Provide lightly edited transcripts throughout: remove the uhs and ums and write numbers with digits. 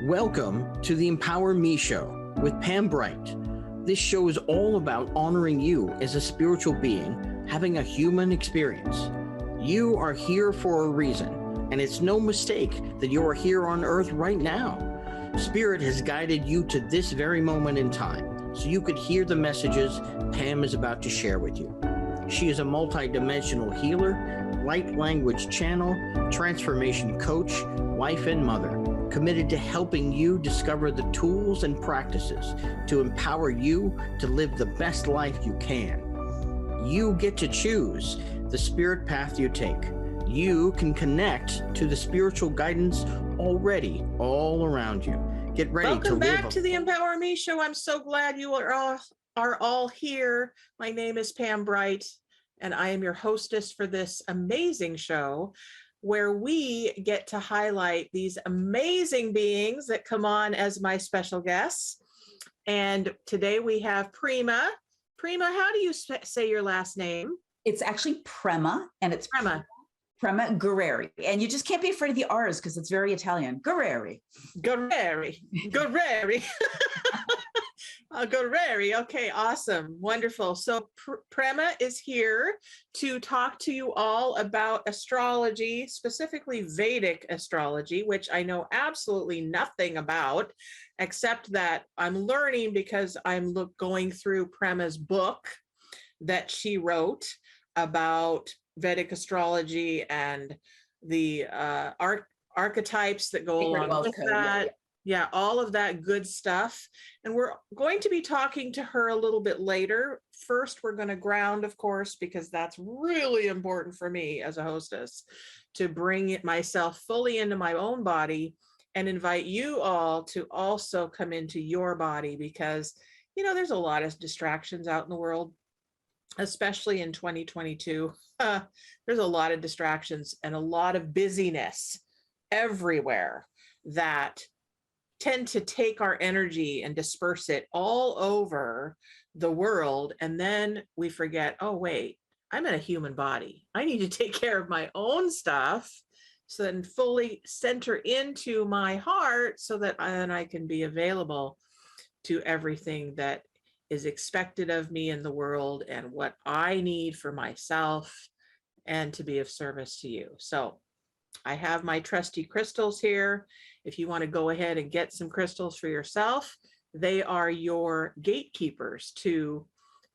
Welcome to the Empower Me Show with Pam Bright. This show is all about honoring you as a spiritual being having a human experience. You are here for a reason, and it's no mistake that you are here on Earth right now. Spirit has guided you to this very moment in time, so you could hear the messages Pam is about to share with you. She is a multidimensional healer, light language channel, transformation coach, wife and mother, committed to helping you discover the tools and practices to empower you to live the best life you can. You get to choose the spirit path you take. You can connect to the spiritual guidance already all around you. Get ready to live. Welcome back to the Empower Me Show. I'm so glad you are all here. My name is Pam Bright, and I am your hostess for this amazing show, where we get to highlight these amazing beings that come on as my special guests. And today we have Prema. Prema, how do you say your last name? It's actually Prema, and it's Prema. Prema Gurreri. And you just can't be afraid of the R's because it's very Italian. Gurreri. Gurreri. Gurreri. Gurreri. Okay, awesome. Wonderful. So Prema is here to talk to you all about astrology, specifically Vedic astrology, which I know absolutely nothing about, except that I'm learning because I'm going through Prema's book that she wrote about Vedic astrology and the archetypes that go along with that. Yeah, all of that good stuff. And we're going to be talking to her a little bit later. First, we're going to ground, of course, because that's really important for me as a hostess, to bring myself fully into my own body and invite you all to also come into your body, because, you know, there's a lot of distractions out in the world, especially in 2022. There's a lot of distractions and a lot of busyness everywhere that tend to take our energy and disperse it all over the world. And then we forget, oh, wait, I'm in a human body. I need to take care of my own stuff so then fully center into my heart so that I can be available to everything that is expected of me in the world and what I need for myself and to be of service to you. So I have my trusty crystals here. If you want to go ahead and get some crystals for yourself, they are your gatekeepers to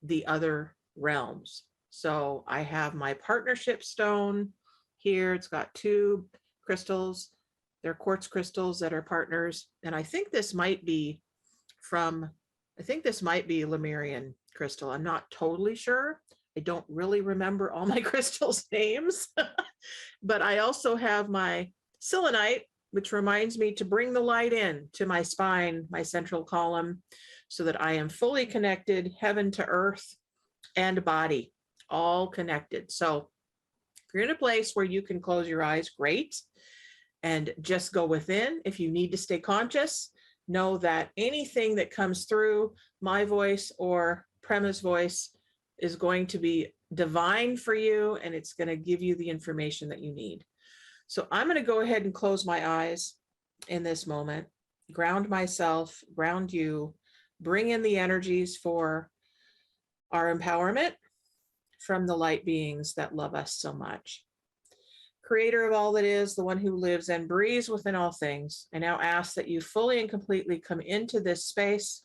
the other realms. So I have my partnership stone here. It's got 2 crystals. They're quartz crystals that are partners. And I think this might be Lemurian crystal. I'm not totally sure. I don't really remember all my crystals' names. But I also have my selenite, which reminds me to bring the light in to my spine, my central column, so that I am fully connected, heaven to earth and body, all connected. So if you're in a place where you can close your eyes, great, and just go within. If you need to stay conscious, know that anything that comes through my voice or Prema's voice is going to be divine for you, and it's going to give you the information that you need. So I'm going to go ahead and close my eyes in this moment, ground myself, ground you, bring in the energies for our empowerment from the light beings that love us so much. Creator of all that is, the one who lives and breathes within all things, I now ask that you fully and completely come into this space,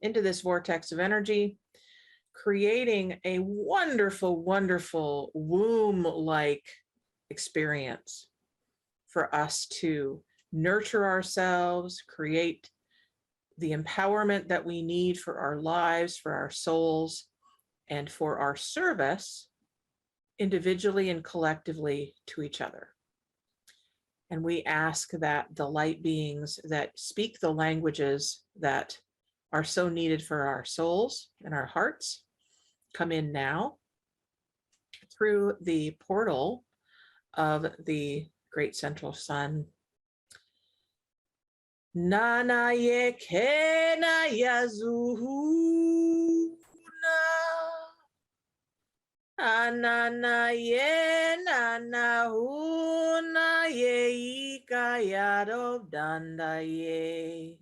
into this vortex of energy, creating a wonderful, wonderful womb-like experience for us to nurture ourselves, create the empowerment that we need for our lives, for our souls, and for our service individually and collectively to each other. And we ask that the light beings that speak the languages that are so needed for our souls and our hearts come in now through the portal of the great central sun, Nana ye kena yazuhuna. Anana ye nana huna ye ikayado danda ye.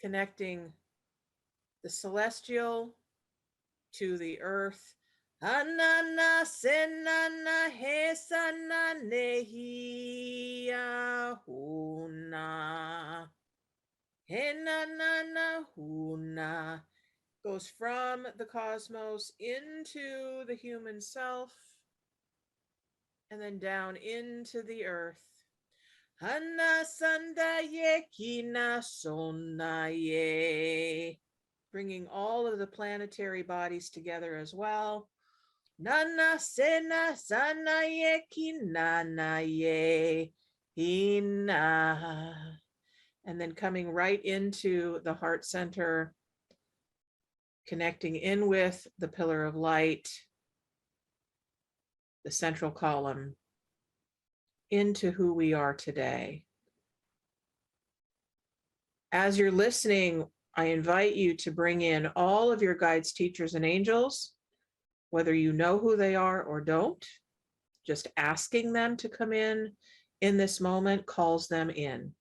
Connecting the celestial to the earth. Anana senana hesana nehia huna. Henanana huna. Goes from the cosmos into the human self and then down into the earth. Hanna sandaye kina sonaye. Bringing all of the planetary bodies together as well. Nana sena sanaye kinanaye hina. And then coming right into the heart center, connecting in with the pillar of light, the central column, into who we are today. As you're listening, I invite you to bring in all of your guides, teachers, and angels, whether you know who they are or don't. Just asking them to come in this moment calls them in.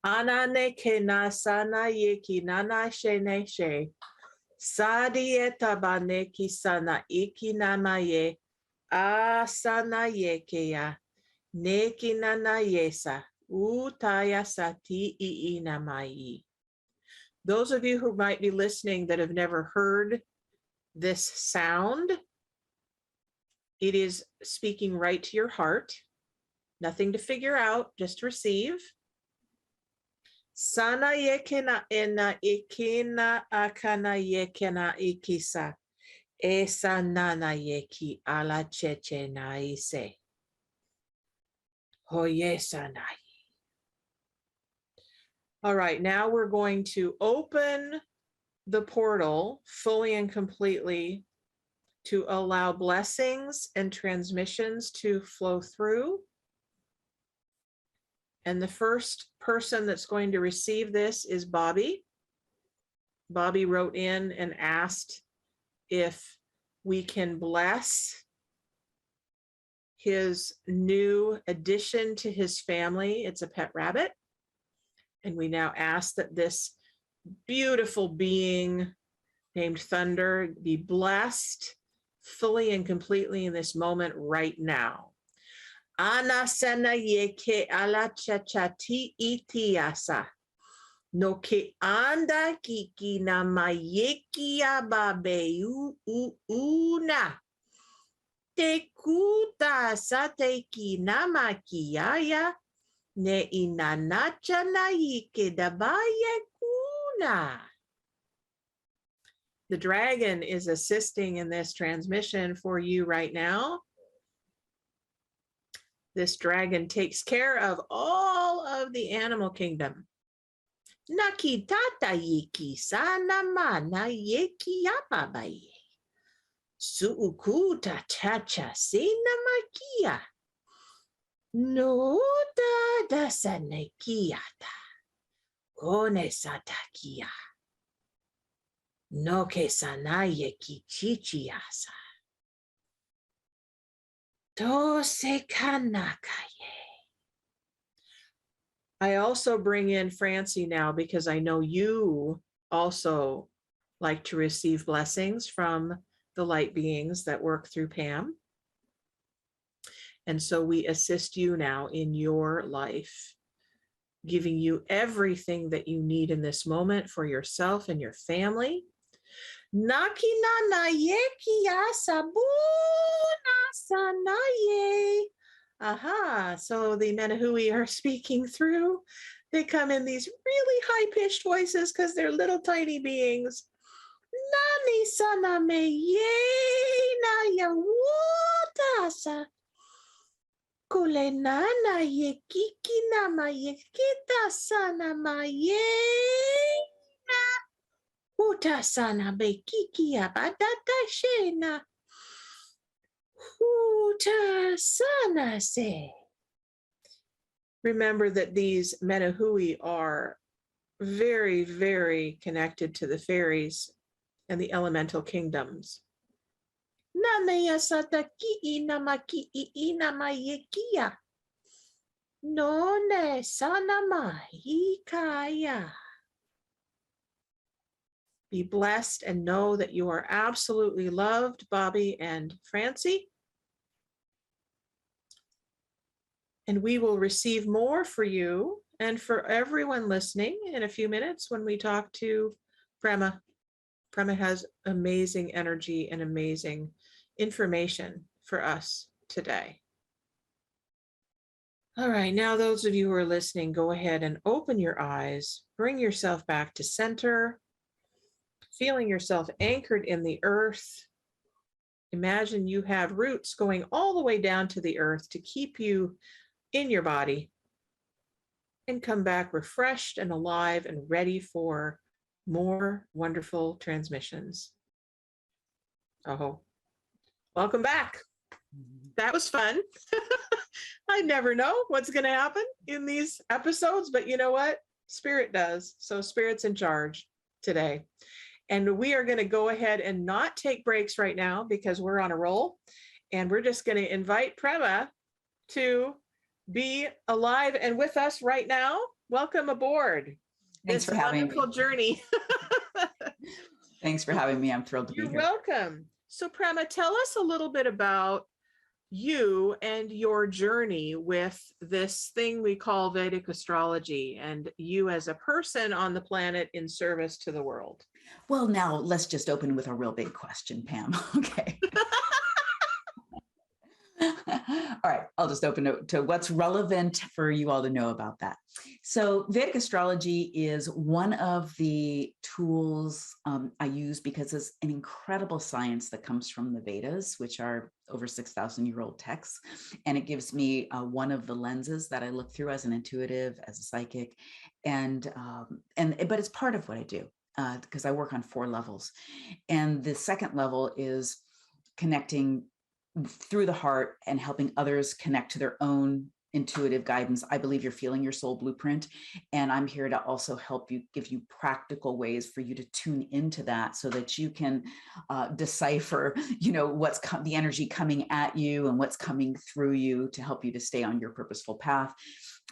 Anane ke na sana ye ki nana she ne she. Sadi etabane ki sana iki namaye. Asana ye ke ya. Ne ki nana yesa. Utaya sati I namai. Those of you who might be listening that have never heard this sound, it is speaking right to your heart. Nothing to figure out, just receive. Sana yekena ena ikina akana yekena ikisa. Esa nana yeki ala cheche naise. Hoye sanai. All right, now we're going to open the portal fully and completely to allow blessings and transmissions to flow through. And the first person that's going to receive this is Bobby. Bobby wrote in and asked if we can bless his new addition to his family. It's a pet rabbit. And we now ask that this beautiful being named Thunder be blessed fully and completely in this moment right now. Anasana yeke ala chachati itiasa. No ke anda kiki na mayeki ababe una. Te kuta sateki namakiaya. Ne inanacha na yike dabaye kuna. The dragon is assisting in this transmission for you right now. This dragon takes care of all of the animal kingdom. Nakitata yiki sana mana yeki yapabaye. Suukuta chacha sina makia. No da sanekiata. Kone satakia. No ke sanaye kichichiasa. To se kanakaye. I also bring in Francie now because I know you also like to receive blessings from the light beings that work through Pam. And so we assist you now in your life, giving you everything that you need in this moment for yourself and your family. Nakina na yeki asabuna sanaye. Aha, so the Menahui are speaking through. They come in these really high-pitched voices because they're little tiny beings. Nani sana me ye na ya wotasa. Kule nana ye kiki na ma ye kita sana ma ye na. Uta sana be kiki abadata shena. Uta sana se. Remember that these Menahui are very, very connected to the fairies and the elemental kingdoms. Namaya sataki namaki inamayekia. None sanamahikaya. Be blessed and know that you are absolutely loved, Bobby and Francie. And we will receive more for you and for everyone listening in a few minutes when we talk to Prema. Prema has amazing energy and amazing information for us today. All right, now those of you who are listening, go ahead and open your eyes, bring yourself back to center, feeling yourself anchored in the earth. Imagine you have roots going all the way down to the earth to keep you in your body, and come back refreshed and alive and ready for more wonderful transmissions. Oh, welcome back. That was fun. I never know what's going to happen in these episodes, but you know what? Spirit does. So Spirit's in charge today. And we are going to go ahead and not take breaks right now because we're on a roll. And we're just going to invite Prema to be alive and with us right now. Welcome aboard. Thanks for having me. Wonderful journey. Thanks for having me. I'm thrilled to be here. You're welcome. So Prema, tell us a little bit about you and your journey with this thing we call Vedic astrology, and you as a person on the planet in service to the world. Well, now let's just open with a real big question, Pam. Okay. All right, I'll just open to what's relevant for you all to know about that. So Vedic astrology is one of the tools I use because it's an incredible science that comes from the Vedas, which are over 6,000-year-old texts. And it gives me one of the lenses that I look through as an intuitive, as a psychic, but it's part of what I do because I work on 4 levels. And the second level is connecting through the heart and helping others connect to their own intuitive guidance. I believe you're feeling your soul blueprint, and I'm here to also help you, give you practical ways for you to tune into that so that you can decipher, what's the energy coming at you and what's coming through you to help you to stay on your purposeful path.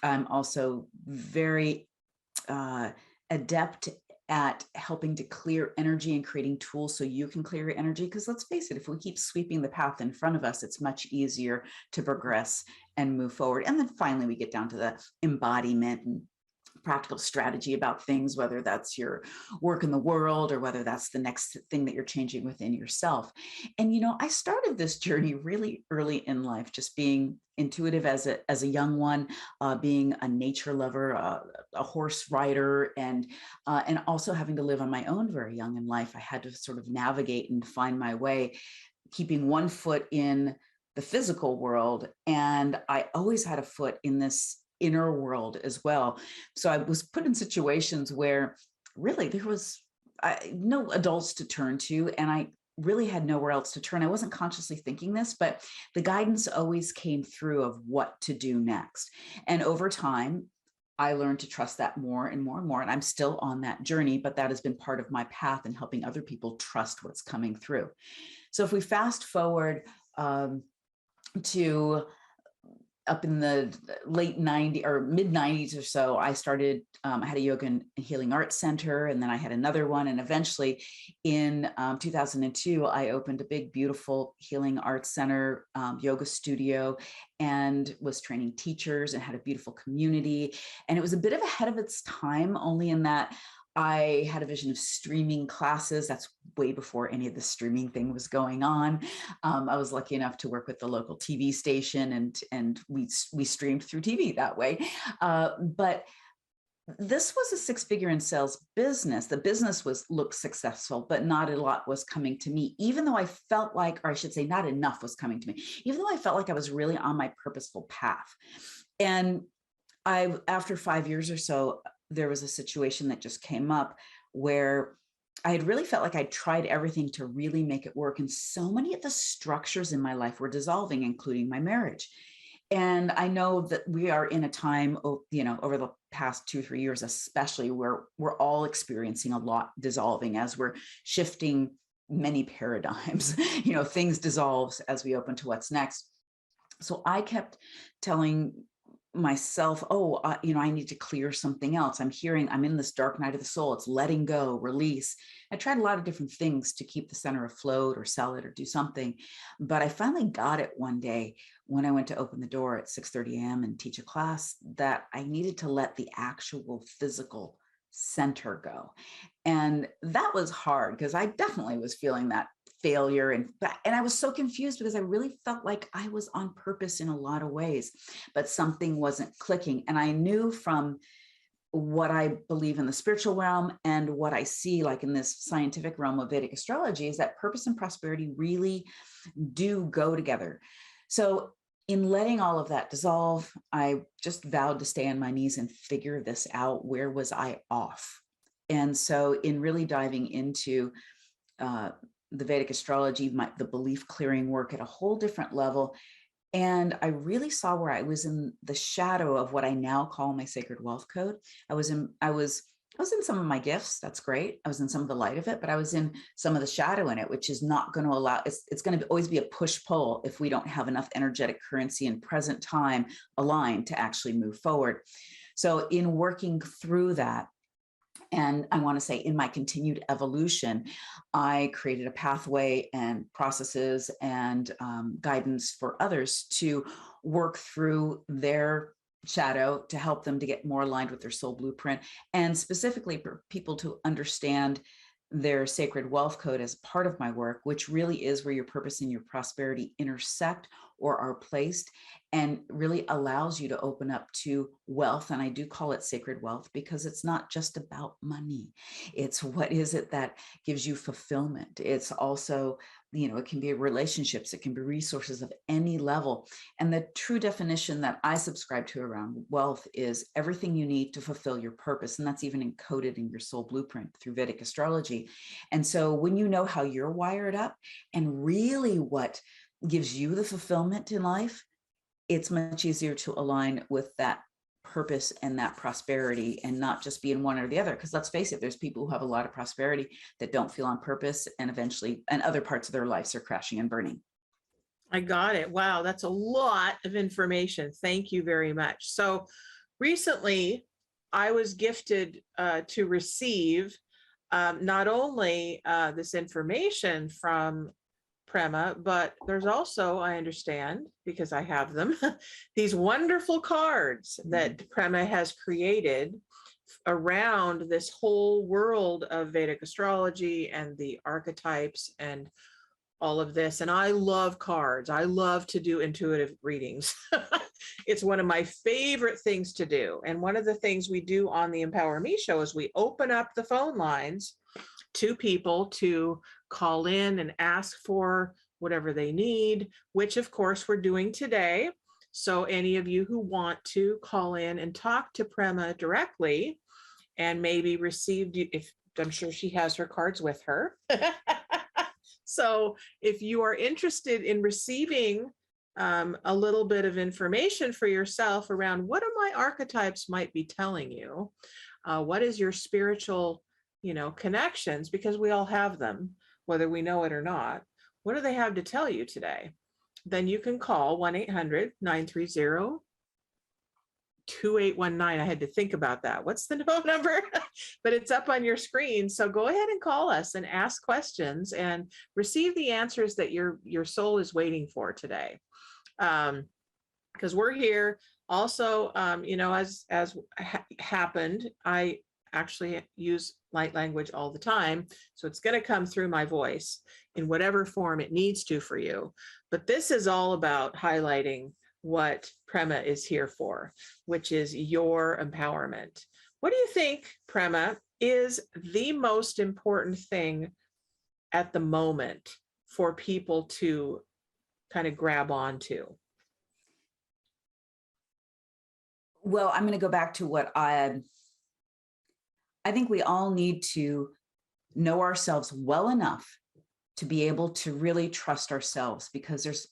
I'm also very adept at helping to clear energy and creating tools so you can clear your energy. Because let's face it, if we keep sweeping the path in front of us, it's much easier to progress and move forward. And then finally, we get down to the embodiment and practical strategy about things, whether that's your work in the world or whether that's the next thing that you're changing within yourself. And, I started this journey really early in life, just being intuitive as a young one, being a nature lover, a horse rider, and also having to live on my own very young in life. I had to sort of navigate and find my way, keeping one foot in the physical world. And I always had a foot in this inner world as well. So I was put in situations where really there was no adults to turn to, and I really had nowhere else to turn. I wasn't consciously thinking this, but the guidance always came through of what to do next. And over time, I learned to trust that more and more and more. And I'm still on that journey, but that has been part of my path in helping other people trust what's coming through. So if we fast forward to up in the late 90s or mid 90s or so, I started, I had a yoga and healing arts center, and then I had another one. And eventually in 2002, I opened a big, beautiful healing arts center, yoga studio, and was training teachers and had a beautiful community. And it was a bit of ahead of its time, only in that I had a vision of streaming classes. That's way before any of the streaming thing was going on. I was lucky enough to work with the local TV station, and we streamed through TV that way. But this was a 6-figure in sales business. The business looked successful, but not a lot was coming to me, even though I felt like, or I should say not enough was coming to me, even though I felt like I was really on my purposeful path. And after 5 years or so, there was a situation that just came up where I had really felt like I'd tried everything to really make it work. And so many of the structures in my life were dissolving, including my marriage. And I know that we are in a time, over the past 2-3 years, especially, where we're all experiencing a lot dissolving as we're shifting many paradigms. Things dissolve as we open to what's next. So I kept telling myself, I need to clear something else. I'm in this dark night of the soul. It's letting go, release. I tried a lot of different things to keep the center afloat or sell it or do something. But I finally got it one day when I went to open the door at 6:30 a.m. and teach a class, that I needed to let the actual physical center go. And that was hard because I definitely was feeling that failure. And I was so confused because I really felt like I was on purpose in a lot of ways, but something wasn't clicking. And I knew from what I believe in the spiritual realm and what I see like in this scientific realm of Vedic astrology is that purpose and prosperity really do go together. So in letting all of that dissolve, I just vowed to stay on my knees and figure this out. Where was I off? And so in really diving into the Vedic astrology, the belief clearing work at a whole different level. And I really saw where I was in the shadow of what I now call my sacred wealth code. I was in some of my gifts. That's great. I was in some of the light of it, but I was in some of the shadow in it, which is not going to allow, it's going to always be a push pull if we don't have enough energetic currency and present time aligned to actually move forward. So in working through that, and I want to say in my continued evolution, I created a pathway and processes and guidance for others to work through their shadow to help them to get more aligned with their soul blueprint, and specifically for people to understand their sacred wealth code as part of my work, which really is where your purpose and your prosperity intersect or are placed, and really allows you to open up to wealth. And I do call it sacred wealth because it's not just about money. It's what is it that gives you fulfillment. It's also, it can be relationships, it can be resources of any level. And the true definition that I subscribe to around wealth is everything you need to fulfill your purpose. And that's even encoded in your soul blueprint through Vedic astrology. And so when you know how you're wired up and really what gives you the fulfillment in life, it's much easier to align with that purpose and that prosperity and not just be in one or the other. Because let's face it, there's people who have a lot of prosperity that don't feel on purpose, and eventually, and other parts of their lives are crashing and burning. I got it. Wow, that's a lot of information. Thank you very much. So recently, I was gifted to receive not only this information from Prema, but there's also, I understand, because I have them, these wonderful cards that Prema has created around this whole world of Vedic astrology and the archetypes and all of this. And I love cards. I love to do intuitive readings. It's one of my favorite things to do. And one of the things we do on the Empower Me show is we open up the phone lines to people to call in and ask for whatever they need, which of course we're doing today. So any of you who want to call in and talk to Prema directly and maybe received, if I'm sure she has her cards with her. So if you are interested in receiving a little bit of information for yourself around what are my archetypes might be telling you, what is your spiritual connections, because we all have them, whether we know it or not. What do they have to tell you today? Then you can call 1-800-930-2819. I had to think about that. What's the phone number? But it's up on your screen. So go ahead and call us and ask questions and receive the answers that your soul is waiting for today. Because we're here. Also, as happened, I actually use light language all the time. So it's going to come through my voice in whatever form it needs to for you. But this is all about highlighting what Prema is here for, which is your empowerment. What do you think, Prema, is the most important thing at the moment for people to kind of grab onto? Well, I'm going to go back to what I think we all need to know ourselves well enough to be able to really trust ourselves, because there's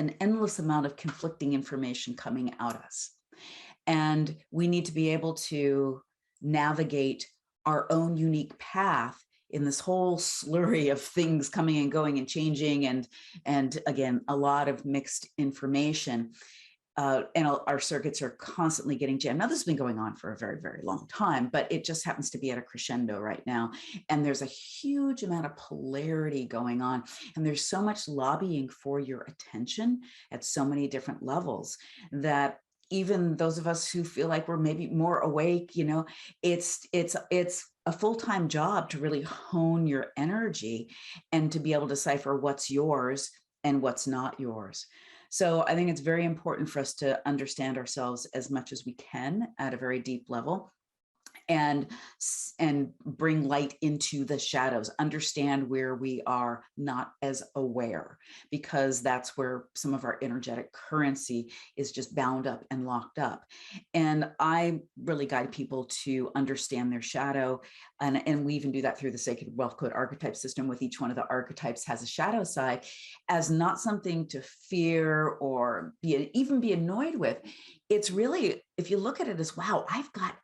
an endless amount of conflicting information coming at us. And we need to be able to navigate our own unique path in this whole slurry of things coming and going and changing, and again, a lot of mixed information. And our circuits are constantly getting jammed. Now, this has been going on for a very, very long time, but it just happens to be at a crescendo right now. And there's a huge amount of polarity going on. And there's so much lobbying for your attention at so many different levels that even those of us who feel like we're maybe more awake, it's a full-time job to really hone your energy and to be able to decipher what's yours and what's not yours. So I think it's very important for us to understand ourselves as much as we can at a very deep level, and bring light into the shadows, understand where we are not as aware, because that's where some of our energetic currency is just bound up and locked up. And I really guide people to understand their shadow. And we even do that through the Sacred Wealth Code archetype system. With each one of the archetypes has a shadow side, as not something to fear or even be annoyed with. It's really, if you look at it as, wow, I've got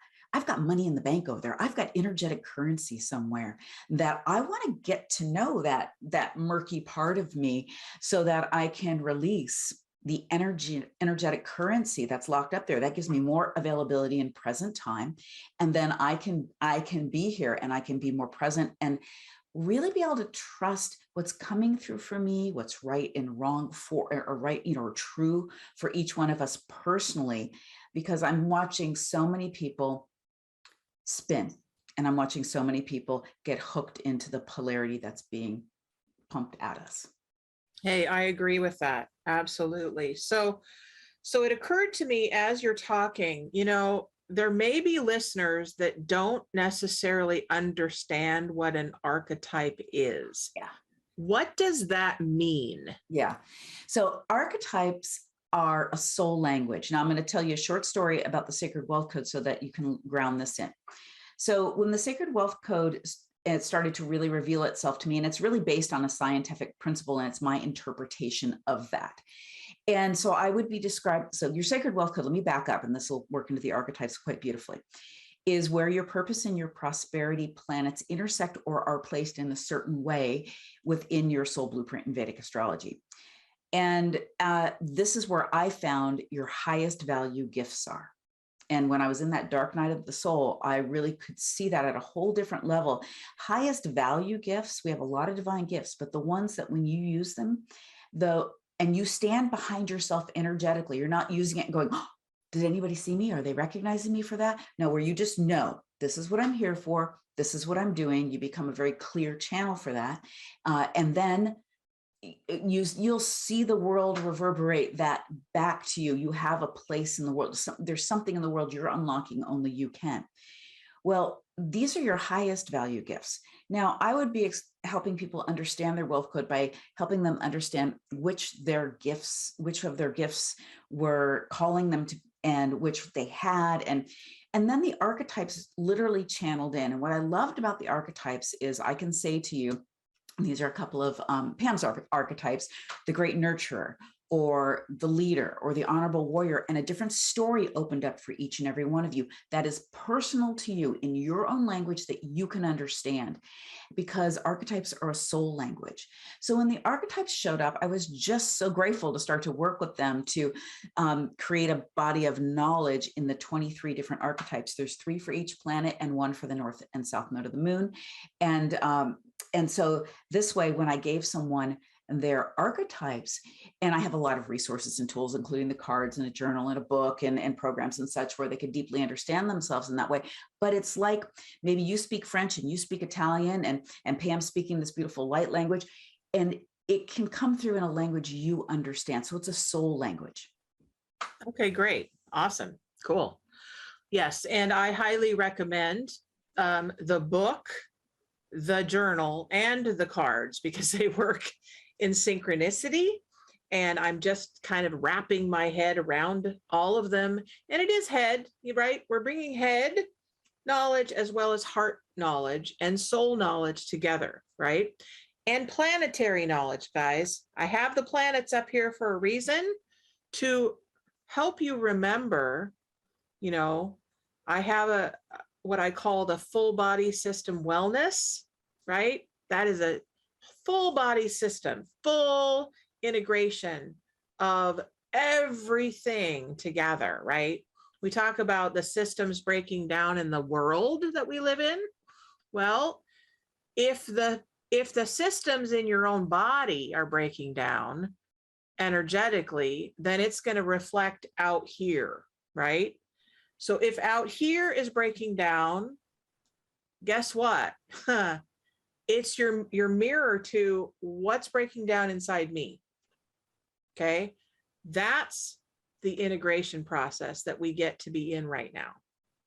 money in the bank over there. I've got energetic currency somewhere that I want to get to know that murky part of me so that I can release the energetic currency that's locked up there. That gives me more availability in present time. And then I can be here and I can be more present and really be able to trust what's coming through for me, what's right and wrong or right, or true for each one of us personally, because I'm watching so many people spin, and I'm watching so many people get hooked into the polarity that's being pumped at us. Hey, I agree with that. Absolutely. So it occurred to me as you're talking, there may be listeners that don't necessarily understand what an archetype is. Yeah. What does that mean? Yeah. So archetypes are a soul language. Now I'm going to tell you a short story about the Sacred Wealth Code so that you can ground this in. So when the Sacred Wealth Code it started to really reveal itself to me, and it's really based on a scientific principle, and it's my interpretation of that. And so I would be described, so your Sacred Wealth Code, let me back up, and this will work into the archetypes quite beautifully, is where your purpose and your prosperity planets intersect or are placed in a certain way within your soul blueprint in Vedic astrology. And this is where I found your highest value gifts are. And when I was in that dark night of the soul, I really could see that at a whole different level. Highest value gifts, we have a lot of divine gifts, but the ones that when you use them, and you stand behind yourself energetically, you're not using it and going, oh, did anybody see me? Are they recognizing me for that? No, where you just know, this is what I'm here for. This is what I'm doing. You become a very clear channel for that. And then you'll see the world reverberate that back to you. You have a place in the world. There's something in the world you're unlocking, only you can. Well, these are your highest value gifts. Now, I would be helping people understand their wealth code by helping them understand which of their gifts were calling them to, and which they had. And then the archetypes literally channeled in. And what I loved about the archetypes is I can say to you, these are a couple of Pam's archetypes, the great nurturer, or the leader, or the honorable warrior, and a different story opened up for each and every one of you that is personal to you in your own language that you can understand, because archetypes are a soul language. So when the archetypes showed up, I was just so grateful to start to work with them to create a body of knowledge in the 23 different archetypes. There's 3 for each planet and 1 for the north and south node of the moon. And so this way, when I gave someone their archetypes, and I have a lot of resources and tools, including the cards and a journal and a book and programs and such, where they could deeply understand themselves in that way. But it's like maybe you speak French and you speak Italian, and Pam's speaking this beautiful light language, and it can come through in a language you understand. So it's a soul language. Okay, great. Awesome. Cool. Yes. And I highly recommend the book, the journal, and the cards, because they work in synchronicity, and I'm just kind of wrapping my head around all of them. And it is head, right? We're bringing head knowledge as well as heart knowledge and soul knowledge together, right? and planetary knowledge, guys. I have the planets up here for a reason, to help you remember, you know, I have what I call the full body system wellness, right? That is a full body system, full integration of everything together, right? We talk about the systems breaking down in the world that we live in. Well, if the systems in your own body are breaking down energetically, then it's going to reflect out here, right? So if out here is breaking down, guess what? It's your mirror to what's breaking down inside me. Okay? That's the integration process that we get to be in right now,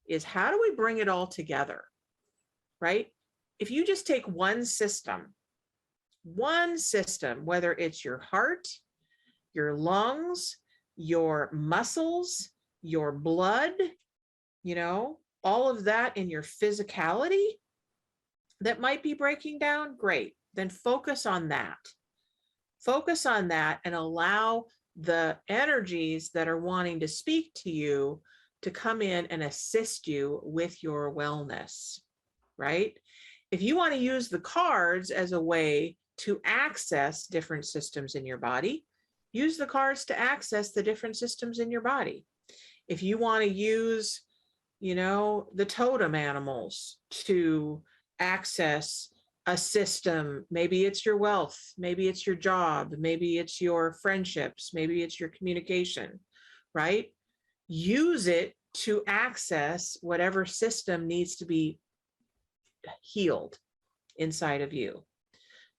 is how do we bring it all together, right? If you just take one system, whether it's your heart, your lungs, your muscles, your blood, you know, all of that in your physicality that might be breaking down, great. Then focus on that. Focus on that and allow the energies that are wanting to speak to you to come in and assist you with your wellness, right? If you want to use the cards as a way to access different systems in your body, use the cards to access the different systems in your body. If you want to use, you know, the totem animals to access a system, maybe it's your wealth, maybe it's your job, maybe it's your friendships, maybe it's your communication, right? Use it to access whatever system needs to be healed inside of you.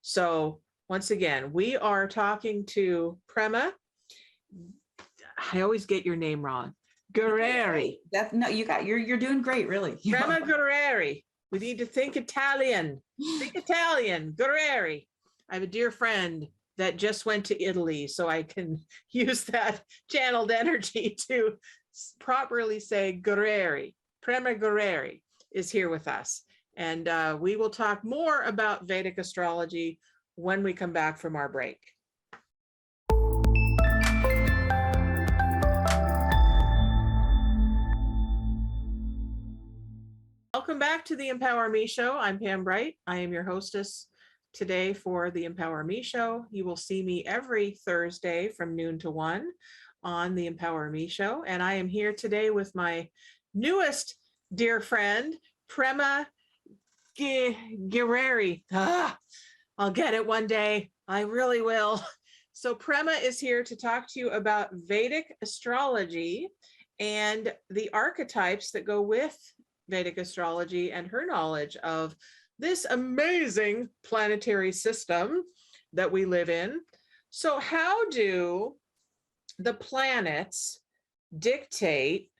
So once again, we are talking to Prema. I always get your name wrong. Gurreri. No, you're doing great, really. Prema Gurreri. We need to think Italian. Think Italian. Gurreri. I have a dear friend that just went to Italy, so I can use that channeled energy to properly say Gurreri. Prema Gurreri is here with us. And we will talk more about Vedic astrology when we come back from our break. Welcome back to the Empower Me Show. I'm Pam Bright. I am your hostess today for the Empower Me Show. You will see me every Thursday from noon to 1 on the Empower Me Show. And I am here today with my newest dear friend, Prema Gurreri. I'll get it one day. I really will. So Prema is here to talk to you about Vedic astrology and the archetypes that go with Vedic astrology and her knowledge of this amazing planetary system that we live in. So how do the planets dictate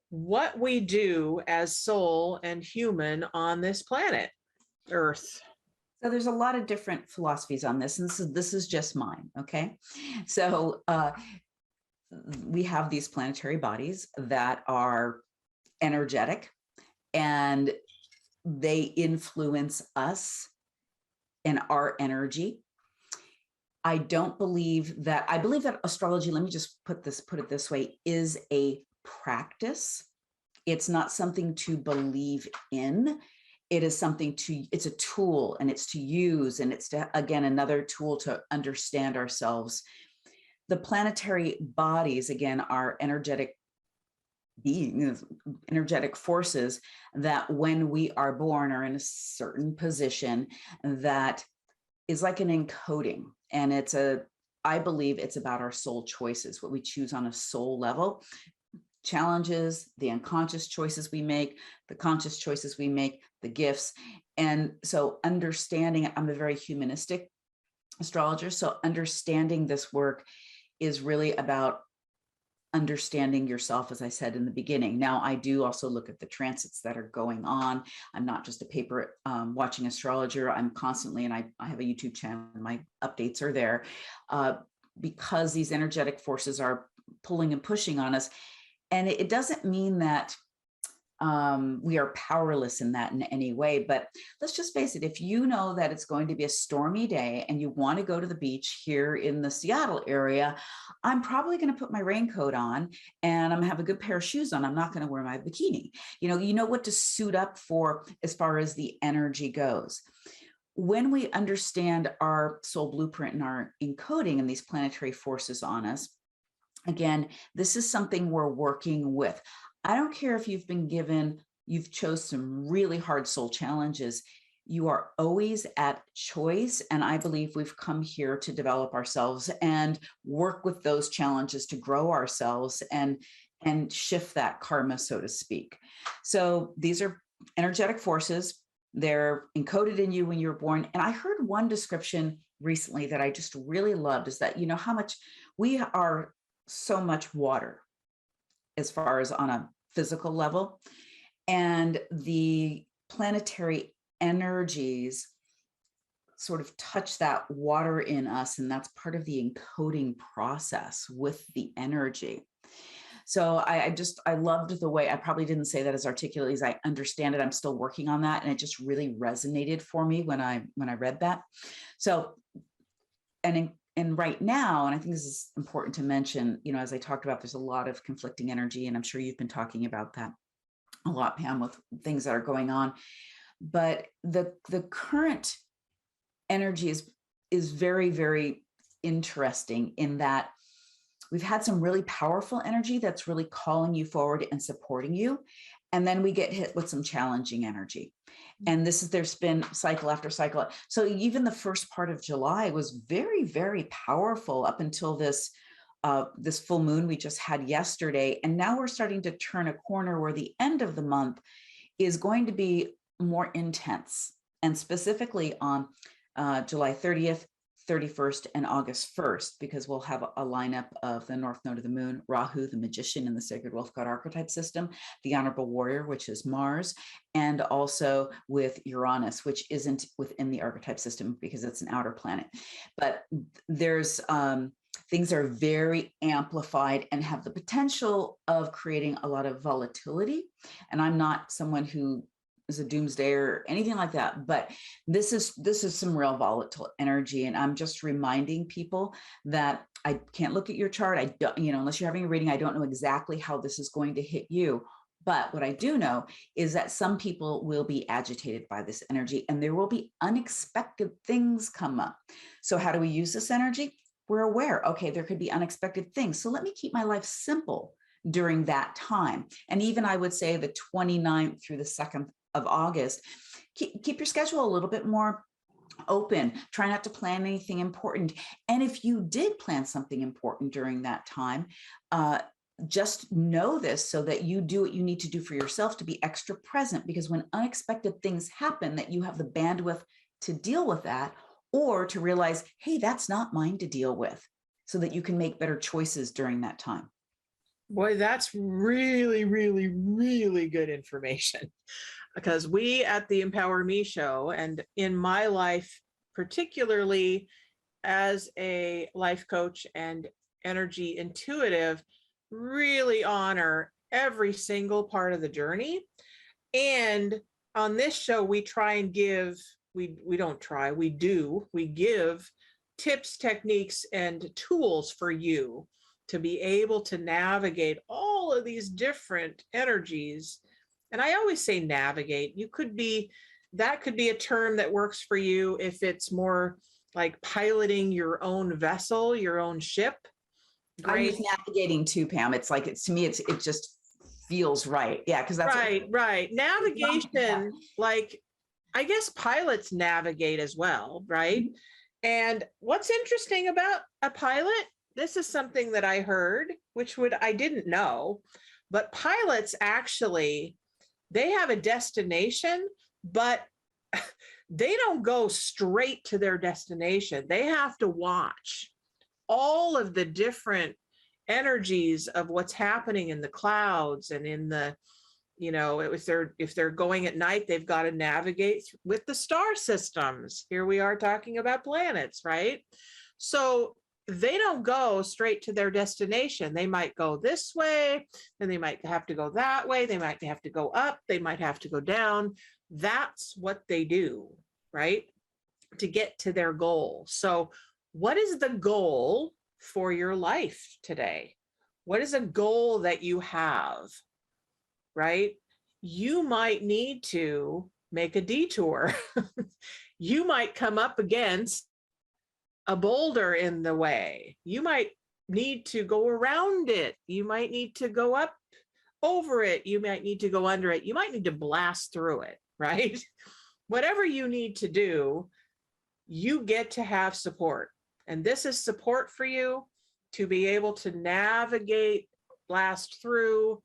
what we do as soul and human on this planet, Earth? So there's a lot of different philosophies on this, and this is just mine, okay? So we have these planetary bodies that are energetic, and they influence us and our energy. I believe that astrology, let me just put it this way, is a practice. It's not something to believe in. It is it's a tool, and it's to use, and it's again, another tool to understand ourselves. The planetary bodies, again, are energetic beings, energetic forces that when we are born are in a certain position that is like an encoding. And I believe it's about our soul choices, what we choose on a soul level. Challenges, the unconscious choices we make, the conscious choices we make, the gifts. And so understanding, I'm a very humanistic astrologer, so understanding this work is really about understanding yourself, as I said in the beginning. Now, I do also look at the transits that are going on. I'm not just a paper watching astrologer. I'm constantly, and I have a YouTube channel, my updates are there, because these energetic forces are pulling and pushing on us. And it doesn't mean that we are powerless in that in any way. But let's just face it, if you know that it's going to be a stormy day and you want to go to the beach here in the Seattle area, I'm probably going to put my raincoat on and I'm going to have a good pair of shoes on. I'm not going to wear my bikini. You know what to suit up for as far as the energy goes. When we understand our soul blueprint and our encoding and these planetary forces on us, again, this is something we're working with. I don't care if you've chose some really hard soul challenges. You are always at choice. And I believe we've come here to develop ourselves and work with those challenges to grow ourselves and shift that karma, so to speak. So these are energetic forces. They're encoded in you when you were born. And I heard one description recently that I just really loved is that, how much we are so much water as far as on a physical level, and the planetary energies sort of touch that water in us. And that's part of the encoding process with the energy. So I loved the way, I probably didn't say that as articulately as I understand it. I'm still working on that. And it just really resonated for me when I read that. So, and right now, and I think this is important to mention, as I talked about, there's a lot of conflicting energy, and I'm sure you've been talking about that a lot, Pam, with things that are going on. But the current energy is very, very interesting in that we've had some really powerful energy that's really calling you forward and supporting you. And then we get hit with some challenging energy. And there's been cycle after cycle. So even the first part of July was very, very powerful up until this full moon we just had yesterday. And now we're starting to turn a corner where the end of the month is going to be more intense. And specifically on July 30th, 31st, and August 1st, because we'll have a lineup of the North Node of the Moon, Rahu, the magician in the Sacred Wolf God archetype system, the Honorable Warrior, which is Mars, and also with Uranus, which isn't within the archetype system because it's an outer planet. But there's things are very amplified and have the potential of creating a lot of volatility. And I'm not someone who is a doomsday or anything like that, but this is some real volatile energy. And I'm just reminding people that I can't look at your chart. I don't, unless you're having a reading, I don't know exactly how this is going to hit you. But what I do know is that some people will be agitated by this energy and there will be unexpected things come up. So how do we use this energy? We're aware, okay, there could be unexpected things. So let me keep my life simple during that time. And even I would say the 29th through the 2nd of August, keep your schedule a little bit more open. Try not to plan anything important. And if you did plan something important during that time, just know this so that you do what you need to do for yourself to be extra present, because when unexpected things happen, that you have the bandwidth to deal with that, or to realize, hey, that's not mine to deal with, so that you can make better choices during that time. Boy, that's really, really, really good information. Because we at the Empower Me show, and in my life, particularly as a life coach and energy intuitive, really honor every single part of the journey. And on this show, we try and give, we give tips, techniques, and tools for you to be able to navigate all of these different energies. And I always say navigate. That could be a term that works for you if it's more like piloting your own vessel, your own ship. Great. I use navigating too, Pam. It's like, to me, it just feels right. Yeah. Because that's right. Navigation, like, I guess pilots navigate as well, right? Mm-hmm. And what's interesting about a pilot, this is something that I heard, I didn't know, but pilots actually, they have a destination, but they don't go straight to their destination. They have to watch all of the different energies of what's happening in the clouds and in the, if they're going at night, they've got to navigate with the star systems. Here we are talking about planets, right? So they don't go straight to their destination. They might go this way, then they might have to go that way. They might have to go up. They might have to go down. That's what they do, right? To get to their goal. So what is the goal for your life today? What is a goal that you have, right? You might need to make a detour. You might come up against a boulder in the way. You might need to go around it. You might need to go up over it. You might need to go under it. You might need to blast through it, right? Whatever you need to do, you get to have support. And this is support for you to be able to navigate, blast through,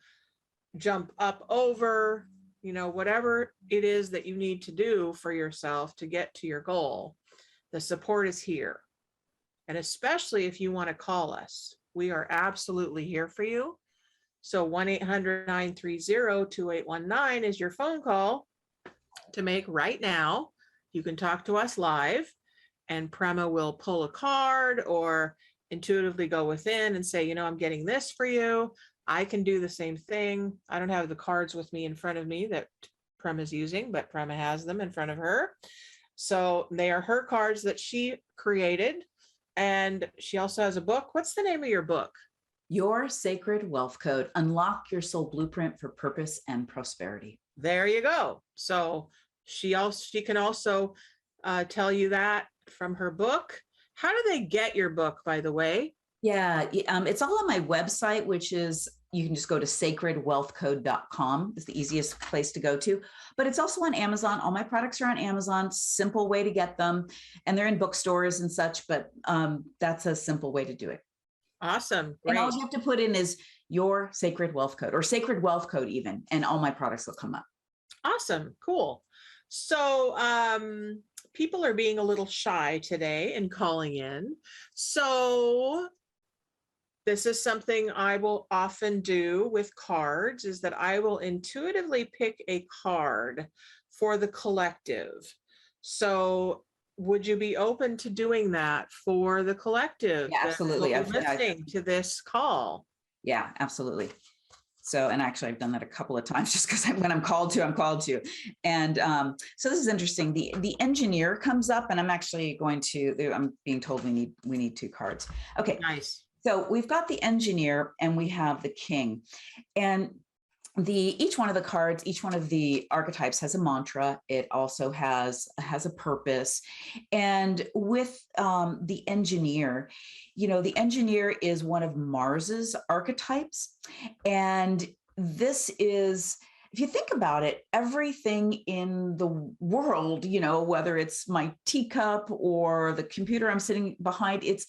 jump up over, you know, whatever it is that you need to do for yourself to get to your goal. The support is here. And especially if you want to call us, we are absolutely here for you. So 1-800-930-2819 is your phone call to make right now. You can talk to us live, and Prema will pull a card or intuitively go within and say, you know, I'm getting this for you. I can do the same thing. I don't have the cards with me in front of me that Prema's using, but Prema has them in front of her. So they are her cards that she created. And she also has a book. What's the name of your book? Your Sacred Wealth Code, Unlock Your Soul Blueprint for Purpose and Prosperity. There you go. So she can also tell you that from her book. How do they get your book, by the way? Yeah, it's all on my website, which is, you can just go to sacredwealthcode.com. It's the easiest place to go to, but it's also on Amazon. All my products are on Amazon, simple way to get them. And they're in bookstores and such, but that's a simple way to do it. Awesome. Great. And all you have to put in is your Sacred Wealth Code, or Sacred Wealth Code even, and all my products will come up. Awesome. Cool. So people are being a little shy today and calling in. So this is something I will often do with cards, is that I will intuitively pick a card for the collective. So would you be open to doing that for the collective? Yeah, absolutely. I've listening to this call. Yeah, absolutely. So, and actually I've done that a couple of times just because when I'm called to, I'm called to. And so this is interesting. The engineer comes up, and I'm actually going to, I'm being told we need 2 cards. Okay. Nice. So we've got the engineer and we have the king, and each one of the cards, each one of the archetypes has a mantra. It also has a purpose. And with the engineer, you know, the engineer is one of Mars's archetypes. And this is, if you think about it, everything in the world, you know, whether it's my teacup or the computer I'm sitting behind, it's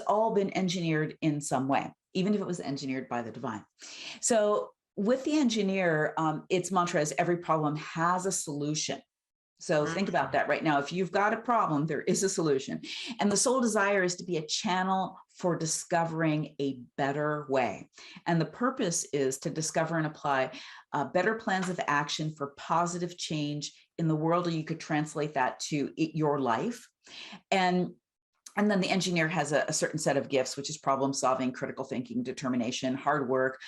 all been engineered in some way, even if it was engineered by the divine. So with the engineer, its mantra is every problem has a solution. So think about that right now. If you've got a problem, there is a solution. And the soul desire is to be a channel for discovering a better way. And the purpose is to discover and apply better plans of action for positive change in the world, or you could translate that to your life. And then the engineer has a certain set of gifts, which is problem solving, critical thinking, determination, hard work,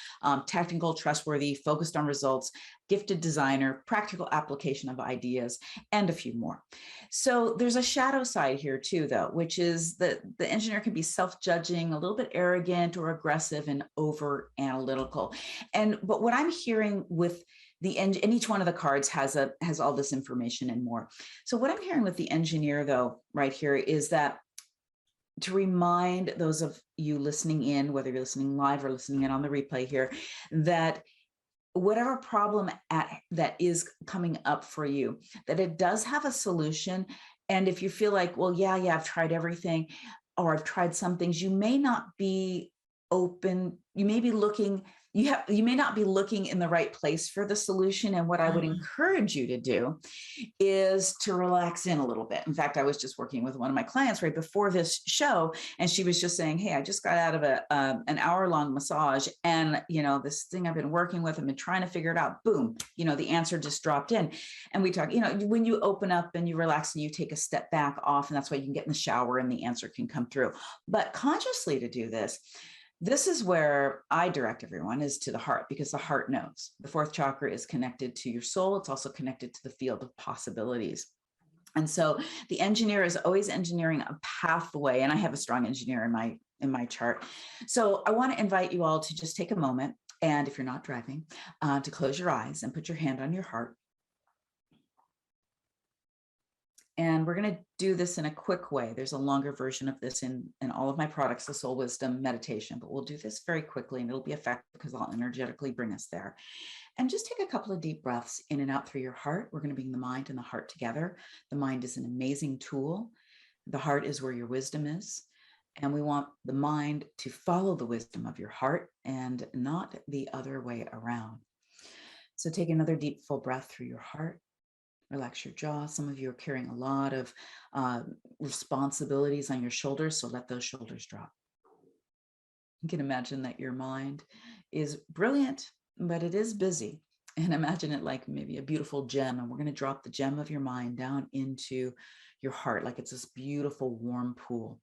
technical, trustworthy, focused on results, gifted designer, practical application of ideas, and a few more. So there's a shadow side here too, though, which is that the engineer can be self-judging, a little bit arrogant or aggressive, and over analytical. But what I'm hearing with and each one of the cards has all this information and more. So what I'm hearing with the engineer, though, right here, is that to remind those of you listening in, whether you're listening live or listening in on the replay here, that whatever problem that is coming up for you, that it does have a solution. And if you feel like, well, yeah, I've tried everything, or I've tried some things, you may not be open. You may be looking, you may not be looking in the right place for the solution. And what I would encourage you to do is to relax in a little bit. In fact, I was just working with one of my clients right before this show, and she was just saying, hey, I just got out of an hour-long massage, and this thing I've been working with, I've been trying to figure it out. Boom, the answer just dropped in. And we talk, when you open up and you relax and you take a step back off, and that's why you can get in the shower and the answer can come through. But consciously to do this is where I direct everyone, is to the heart, because the heart knows. The fourth chakra is connected to your soul. It's also connected to the field of possibilities. And so the engineer is always engineering a pathway. And I have a strong engineer in my chart. So I want to invite you all to just take a moment. And if you're not driving, to close your eyes and put your hand on your heart. And we're going to do this in a quick way. There's a longer version of this in all of my products, the Soul Wisdom meditation, but we'll do this very quickly and it'll be effective because I'll energetically bring us there. And just take a couple of deep breaths in and out through your heart. We're going to bring the mind and the heart together. The mind is an amazing tool. The heart is where your wisdom is. And we want the mind to follow the wisdom of your heart and not the other way around. So take another deep, full breath through your heart. Relax your jaw. Some of you are carrying a lot of responsibilities on your shoulders, so let those shoulders drop. You can imagine that your mind is brilliant, but it is busy. And imagine it like maybe a beautiful gem, and we're going to drop the gem of your mind down into your heart like it's this beautiful warm pool.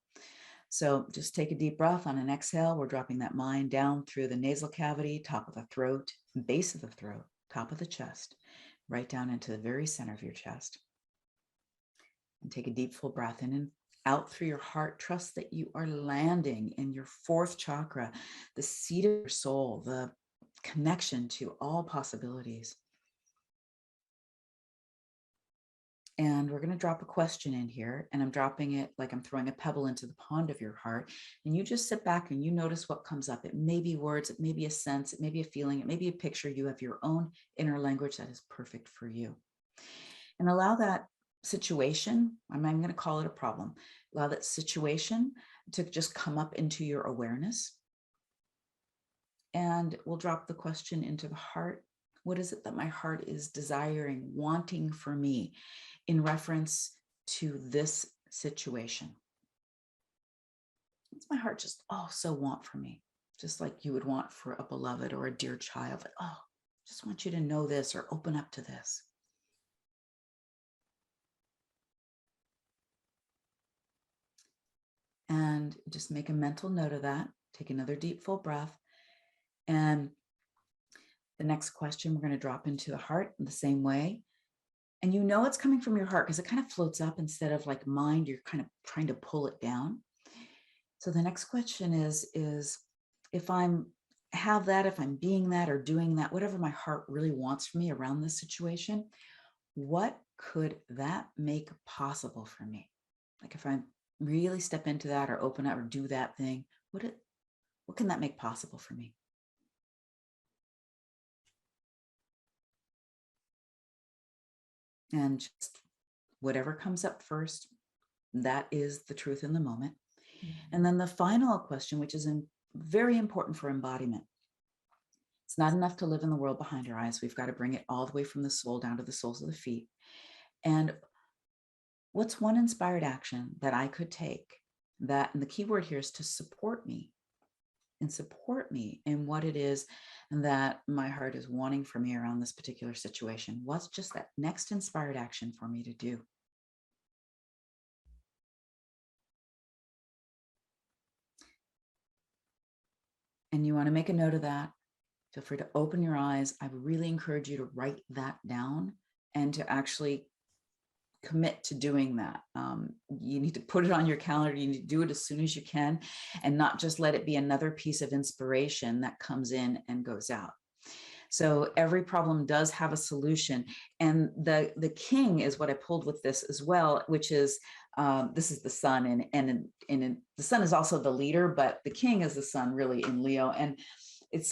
So just take a deep breath. On an exhale, we're dropping that mind down through the nasal cavity, top of the throat, base of the throat, top of the chest, right down into the very center of your chest. And take a deep, full breath in and out through your heart. Trust that you are landing in your fourth chakra, the seat of your soul, the connection to all possibilities. And we're going to drop a question in here, and I'm dropping it like I'm throwing a pebble into the pond of your heart. And you just sit back and you notice what comes up. It may be words, it may be a sense, it may be a feeling, it may be a picture. You have your own inner language that is perfect for you. And allow that situation, I'm not even going to call it a problem, allow that situation to just come up into your awareness. And we'll drop the question into the heart. What is it that my heart is desiring, wanting for me in reference to this situation? What's my heart just so want for me? Just like you would want for a beloved or a dear child. Like, just want you to know this or open up to this. And just make a mental note of that. Take another deep, full breath. And the next question we're going to drop into the heart in the same way. And it's coming from your heart because it kind of floats up instead of like mind. You're kind of trying to pull it down. So the next question is if I'm being that or doing that, whatever my heart really wants for me around this situation, what could that make possible for me? Like if I really step into that or open up or do that thing, what can that make possible for me? And just whatever comes up first, that is the truth in the moment. Mm-hmm. And then the final question, which is very important for embodiment. It's not enough to live in the world behind our eyes. We've got to bring it all the way from the soul down to the soles of the feet. And what's one inspired action that I could take and the key word here is to support me in what it is that my heart is wanting for me around this particular situation. What's just that next inspired action for me to do? And you want to make a note of that. Feel free to open your eyes. I really encourage you to write that down and to actually commit to doing that. You need to put it on your calendar. You need to do it as soon as you can and not just let it be another piece of inspiration that comes in and goes out. So every problem does have a solution. And the king is what I pulled with this as well, which is, this is the sun and the sun is also the leader, but the king is the sun really in Leo. And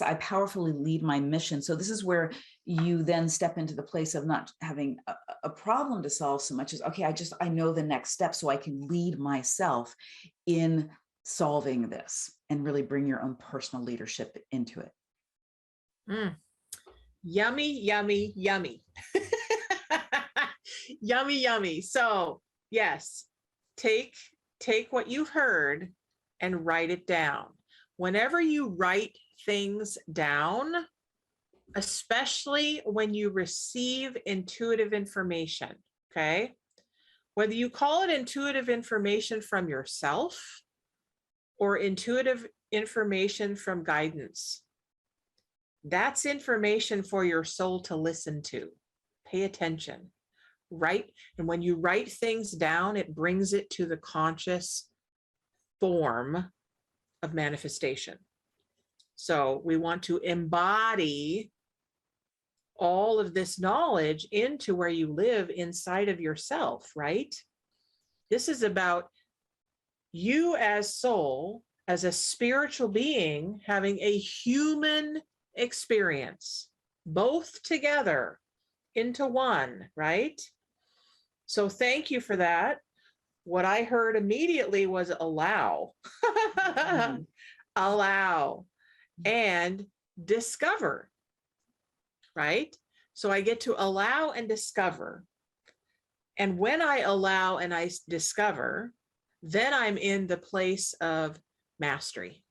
I powerfully lead my mission. So this is where you then step into the place of not having a problem to solve so much as, okay, I know the next step so I can lead myself in solving this and really bring your own personal leadership into it. Mm. Yummy, yummy, yummy. Yummy, yummy. So yes, take what you've heard and write it down. Whenever you write things down, especially when you receive intuitive information, okay? Whether you call it intuitive information from yourself or intuitive information from guidance, that's information for your soul to listen to. Pay attention, right? And when you write things down, it brings it to the conscious form of manifestation. So we want to embody all of this knowledge into where you live inside of yourself, right? This is about you as soul, as a spiritual being, having a human experience, both together into one, right? So thank you for that. What I heard immediately was allow, allow, and discover, right? So I get to allow and discover. And when I allow and I discover, then I'm in the place of mastery.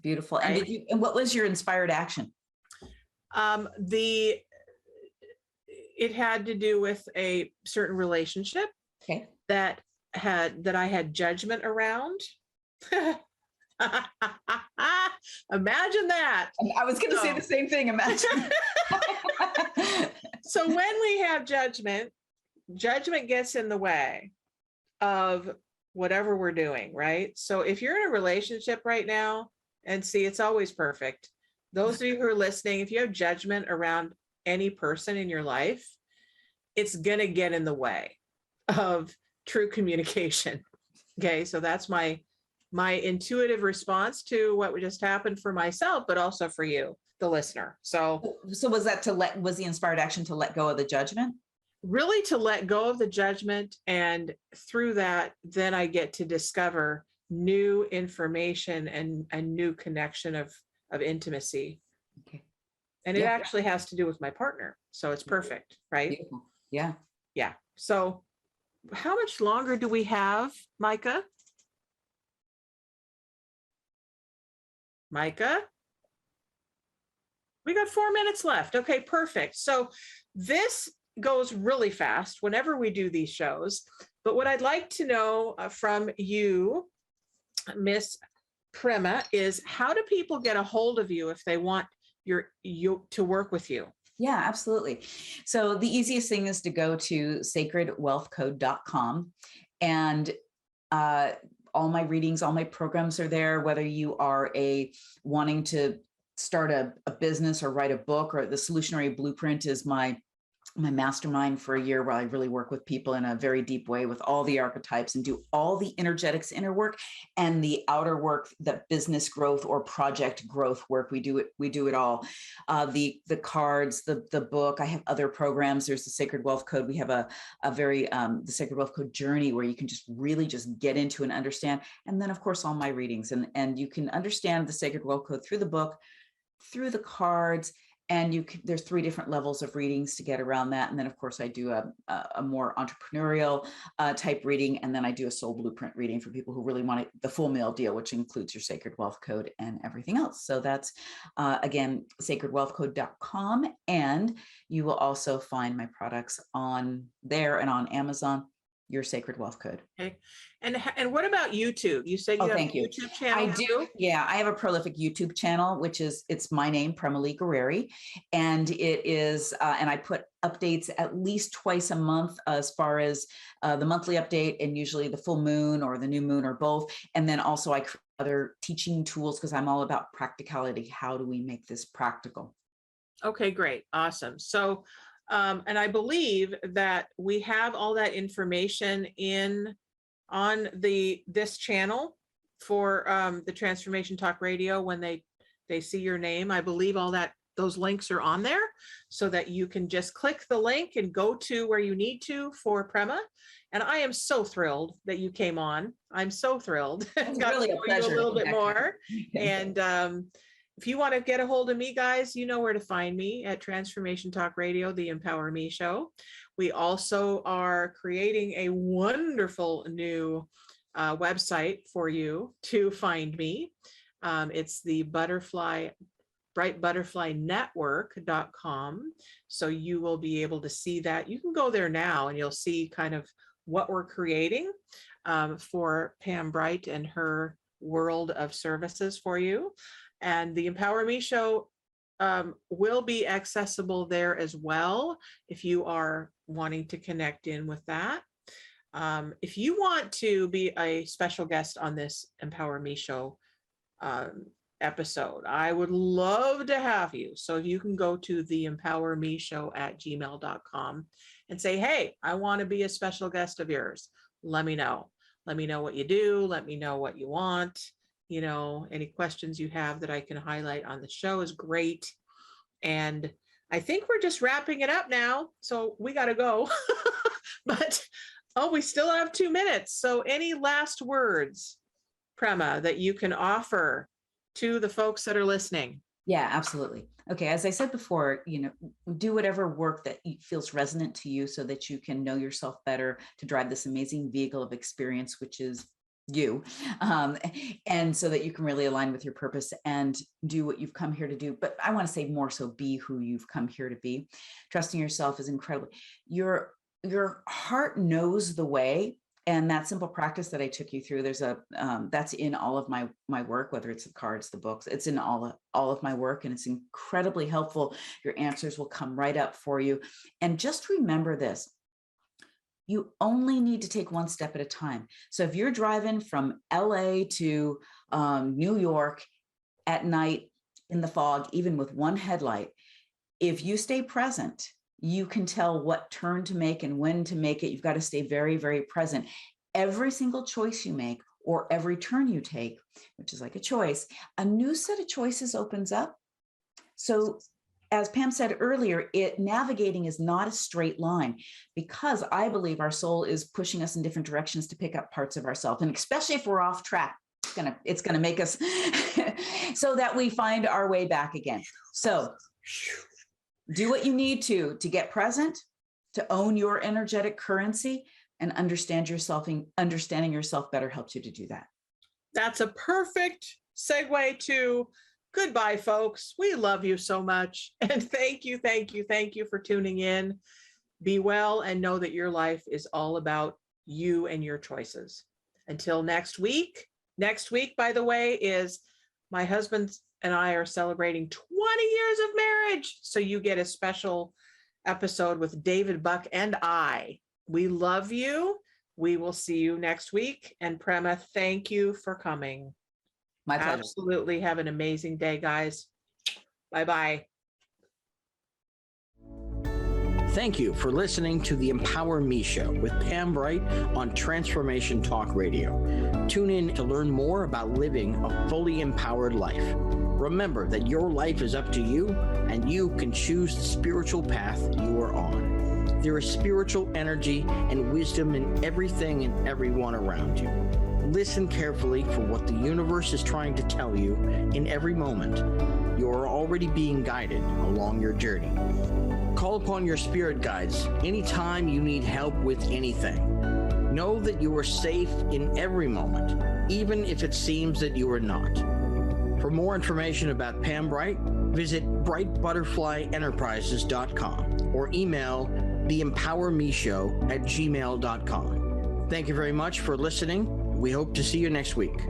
Beautiful. Right? And what was your inspired action? It had to do with a certain relationship that I had judgment around. Imagine that. I was going to say the same thing. Imagine. So when we have judgment gets in the way of whatever we're doing, right? So if you're in a relationship right now, and see, it's always perfect. Those of you who are listening, if you have judgment around any person in your life, it's going to get in the way of true communication. Okay, so that's my intuitive response to what just happened for myself, but also for you, the listener. So was the inspired action to let go of the judgment? Really to let go of the judgment, and through that, then I get to discover new information and a new connection of intimacy. Okay. And it actually has to do with my partner. So it's perfect, right? Beautiful. Yeah. Yeah. So how much longer do we have, Micah? Micah? We got 4 minutes left. Okay, perfect. So this goes really fast whenever we do these shows. But what I'd like to know from you, Miss Prema, is how do people get a hold of you if they want you to work with you? Yeah, absolutely. So the easiest thing is to go to sacredwealthcode.com, and all my readings, all my programs are there, whether you are wanting to start a business or write a book, or the Soulutionary Blueprint is my mastermind for a year, where I really work with people in a very deep way with all the archetypes and do all the energetics inner work and the outer work, the business growth or project growth work. We do it all. The cards, the book. I have other programs. There's the Sacred Wealth Code. We have a very the Sacred Wealth Code journey, where you can just really just get into and understand. And then of course all my readings, and you can understand the Sacred Wealth Code through the book, through the cards. And there's 3 different levels of readings to get around that. And then, of course, I do a more entrepreneurial type reading. And then I do a soul blueprint reading for people who really want the full meal deal, which includes your Sacred Wealth Code and everything else. So that's, again, sacredwealthcode.com. And you will also find my products on there and on Amazon, your Sacred Wealth Code. Okay. And what about YouTube? You said you have a YouTube channel. I do. Yeah, I have a prolific YouTube channel, it's my name, Prema Lee Gurreri. And it is, and I put updates at least twice a month, as far as the monthly update, and usually the full moon or the new moon or both. And then also I create other teaching tools, because I'm all about practicality. How do we make this practical? Okay, great. Awesome. So, and I believe that we have all that information on this channel for the Transformation Talk Radio. When they see your name, I believe those links are on there, so that you can just click the link and go to where you need to for Prema. And I am so thrilled that you came on. I'm so thrilled. It's really a pleasure. A little bit more. And if you want to get a hold of me, guys, you know where to find me at Transformation Talk Radio, the Empower Me Show. We also are creating a wonderful new website for you to find me. It's the brightbutterflynetwork.com. So you will be able to see that. You can go there now and you'll see kind of what we're creating for Pam Bright and her world of services for you. And the Empower Me Show will be accessible there as well if you are wanting to connect in with that. If you want to be a special guest on this Empower Me Show episode, I would love to have you. So if you can go to the empowermeshow@gmail.com and say, hey, I want to be a special guest of yours. Let me know. Let me know what you do. Let me know what you want. You know, any questions you have that I can highlight on the show is great. And I think we're just wrapping it up now. So we got to go. But, we still have 2 minutes. So any last words, Prema, that you can offer to the folks that are listening? Yeah, absolutely. Okay. As I said before, do whatever work that feels resonant to you so that you can know yourself better to drive this amazing vehicle of experience, which is you, and so that you can really align with your purpose and do what you've come here to do. But I want to say more so, be who you've come here to be. Trusting yourself is incredible. Your heart knows the way. And that simple practice that I took you through, there's that's in all of my work, whether it's the cards, the books, it's in all of my work, and it's incredibly helpful. Your answers will come right up for you. And just remember this, you only need to take one step at a time. So if you're driving from LA to New York at night in the fog, even with one headlight, if you stay present, you can tell what turn to make and when to make it. You've got to stay very, very present. Every single choice you make or every turn you take, which is like a choice, a new set of choices opens up. So as Pam said earlier, navigating is not a straight line, because I believe our soul is pushing us in different directions to pick up parts of ourselves. And especially if we're off track, it's gonna make us so that we find our way back again. So do what you need to get present, to own your energetic currency, and understanding yourself better helps you to do that. That's a perfect segue to goodbye, folks. We love you so much. And thank you for tuning in. Be well and know that your life is all about you and your choices. Until next week. Next week, by the way, is my husband and I are celebrating 20 years of marriage. So you get a special episode with David Buck and I. We love you. We will see you next week. And Prema, thank you for coming. My pleasure. Absolutely. Have an amazing day, guys. Bye-bye. Thank you for listening to the Empower Me Show with Pam Bright on Transformation Talk Radio. Tune in to learn more about living a fully empowered life. Remember that your life is up to you, and you can choose the spiritual path you are on. There is spiritual energy and wisdom in everything and everyone around you. Listen carefully for what the universe is trying to tell you in every moment. You are already being guided along your journey. Call upon your spirit guides anytime you need help with anything. Know that you are safe in every moment, even if it seems that you are not. For more information about Pam Bright, visit brightbutterflyenterprises.com or email theempowermeshow@gmail.com. Thank you very much for listening. We hope to see you next week.